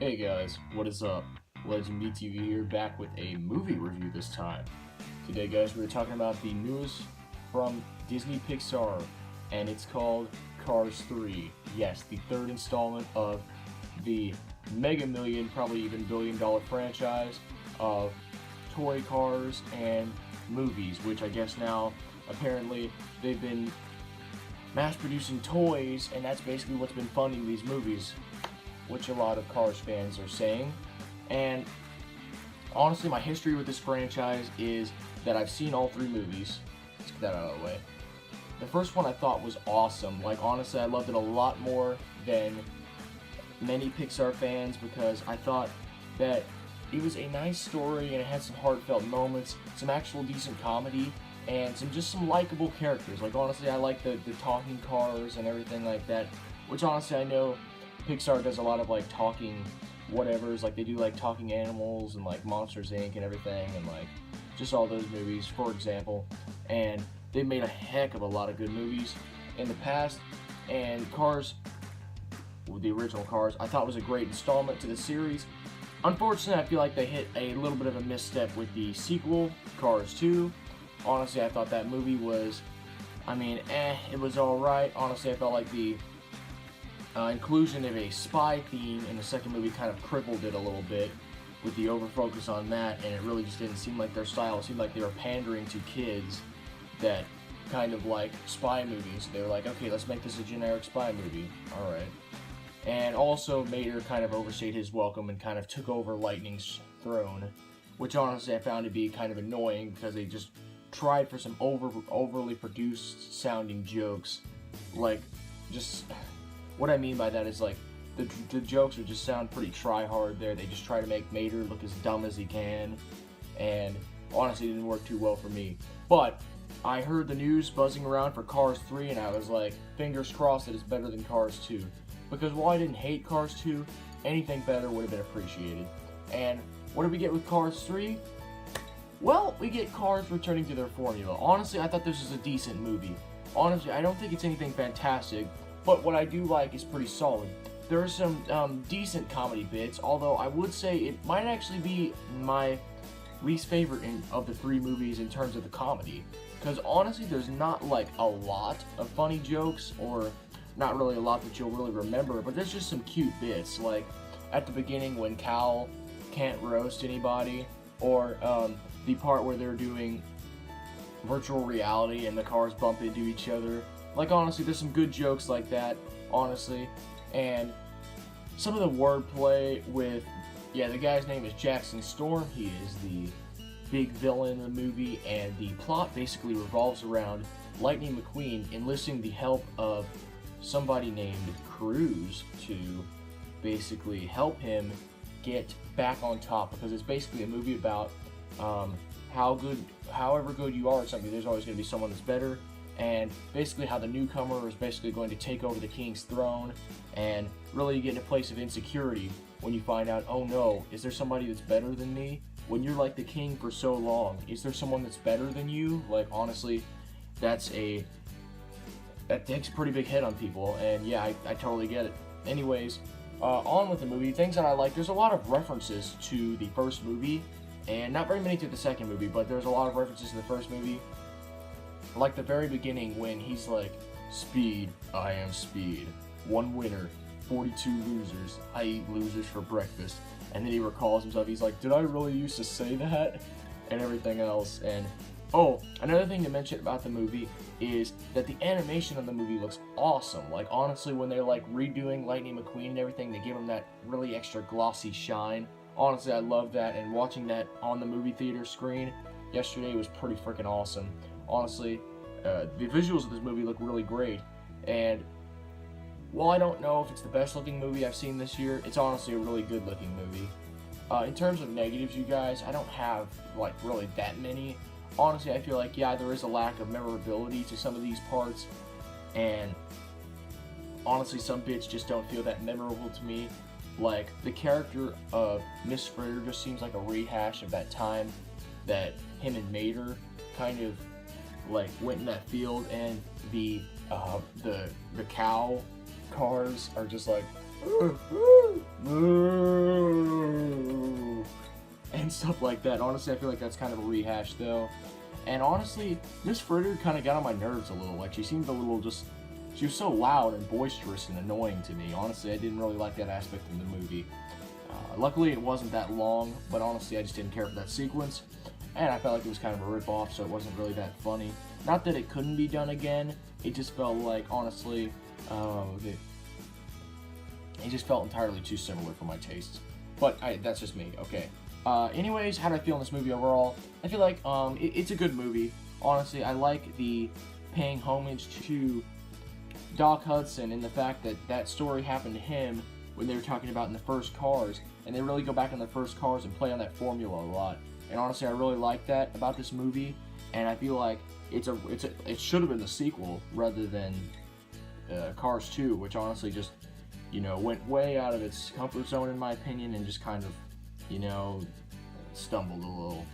Hey guys, what is up? LegendBTV here, back with a movie review this time. Today guys, we're talking about the newest from Disney Pixar, and it's called Cars 3. Yes, the third installment of the mega million, probably even billion-dollar franchise of toy cars and movies, which I guess now, apparently, they've been mass-producing toys, and that's basically what's been funding these movies, which a lot of Cars fans are saying. And honestly, my history with this franchise is that I've seen all three movies. Let's get that out of the way. The first one I thought was awesome. Like, honestly, I loved it a lot more than many Pixar fans because I thought that it was a nice story and it had some heartfelt moments, some actual decent comedy, and some likable characters. Like, honestly, I like the talking cars and everything like that, which honestly I know Pixar does a lot of like talking whatevers, like they do like talking animals and like Monsters Inc. and everything, and like just all those movies, for example. And they've made a heck of a lot of good movies in the past, and Cars, the original Cars, I thought was a great installment to the series. Unfortunately, I feel like they hit a little bit of a misstep with the sequel, Cars 2. Honestly, I thought that movie was, it was alright. Honestly, I felt like the inclusion of a spy theme in the second movie kind of crippled it a little bit with the overfocus on that, and it really just didn't seem like their style. It seemed like they were pandering to kids that kind of like spy movies. They were like, okay, let's make this a generic spy movie. Alright. And also, Mater kind of overstayed his welcome and kind of took over Lightning's throne, which honestly I found to be kind of annoying because they just tried for some overly produced sounding jokes. Like, just what I mean by that is like the jokes would just sound pretty try-hard there. They just try to make Mater look as dumb as he can, and honestly it didn't work too well for me. But I heard the news buzzing around for Cars 3 and I was like, fingers crossed that it's better than Cars 2. Because while I didn't hate Cars 2, anything better would have been appreciated. And what did we get with Cars 3? Well, we get Cars returning to their formula. Honestly, I thought this was a decent movie. Honestly, I don't think it's anything fantastic, but what I do like is pretty solid. There are some decent comedy bits, although I would say it might actually be my least favorite of the three movies in terms of the comedy. Because honestly, there's not like a lot of funny jokes, or not really a lot that you'll really remember, but there's just some cute bits, like at the beginning when Cal can't roast anybody, or the part where they're doing virtual reality and the cars bump into each other. Like, honestly, there's some good jokes like that, honestly, and some of the wordplay with, the guy's name is Jackson Storm. He is the big villain in the movie, and the plot basically revolves around Lightning McQueen enlisting the help of somebody named Cruz to basically help him get back on top, because it's basically a movie about however good you are at something, there's always going to be someone that's better, and basically how the newcomer is basically going to take over the king's throne, and really you get in a place of insecurity when you find out, oh no, is there somebody that's better than me? When you're like the king for so long, is there someone that's better than you? Like, honestly, that takes a pretty big hit on people, and yeah, I totally get it. Anyways, on with the movie. Things that I like, there's a lot of references to the first movie, and not very many to the second movie, but there's a lot of references to the first movie. Like the very beginning when he's like, Speed, I am Speed. One winner, 42 losers. I eat losers for breakfast. And then he recalls himself, he's like, did I really used to say that? And everything else. And oh, another thing to mention about the movie is that the animation on the movie looks awesome. Like, honestly, when they're like redoing Lightning McQueen and everything, they give him that really extra glossy shine. Honestly, I love that, and watching that on the movie theater screen yesterday was pretty freaking awesome. Honestly, the visuals of this movie look really great, and while I don't know if it's the best looking movie I've seen this year, it's honestly a really good looking movie. In terms of negatives, you guys, I don't have like really that many. Honestly, I feel like, there is a lack of memorability to some of these parts, and honestly, some bits just don't feel that memorable to me. Like, the character of Miss Fritter just seems like a rehash of that time that him and Mater kind of like went in that field, and the cow cars are just like and stuff like that. Honestly, I feel like that's kind of a rehash though. And honestly, Miss Fritter kind of got on my nerves a little. Like, she seemed a little she was so loud and boisterous and annoying to me. Honestly, I didn't really like that aspect in the movie. Luckily, it wasn't that long, but honestly, I just didn't care for that sequence. And I felt like it was kind of a rip-off, so it wasn't really that funny. Not that it couldn't be done again, it just felt like, honestly, it just felt entirely too similar for my tastes. But that's just me, okay. Anyways, how do I feel in this movie overall? I feel like it's a good movie. Honestly, I like the paying homage to Doc Hudson and the fact that that story happened to him when they were talking about in the first Cars, and they really go back in the first Cars and play on that formula a lot. And honestly, I really like that about this movie, and I feel like it should have been the sequel rather than Cars 2, which honestly just, you know, went way out of its comfort zone in my opinion and just kind of, you know, stumbled a little.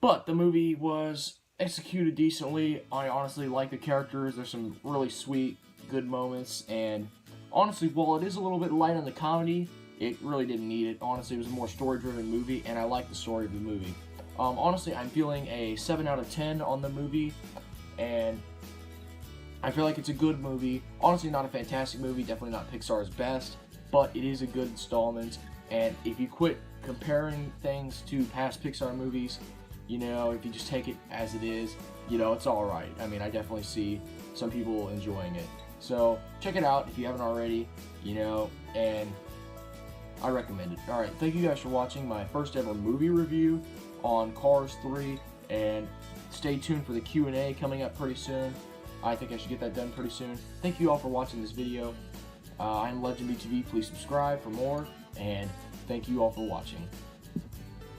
But the movie was executed decently. I honestly like the characters. There's some really sweet, good moments, and honestly, while it is a little bit light on the comedy, it really didn't need it. Honestly, it was a more story-driven movie, and I like the story of the movie. Honestly, I'm feeling a 7 out of 10 on the movie, and I feel like it's a good movie. Honestly, not a fantastic movie, definitely not Pixar's best, but it is a good installment, and if you quit comparing things to past Pixar movies, you know, if you just take it as it is, you know, it's alright. I mean, I definitely see some people enjoying it. So, check it out if you haven't already, you know, and I recommend it. Alright, thank you guys for watching my first ever movie review on Cars 3, and stay tuned for the Q&A coming up pretty soon. I think I should get that done pretty soon. Thank you all for watching this video. I'm LegendBTV. Please subscribe for more, and thank you all for watching.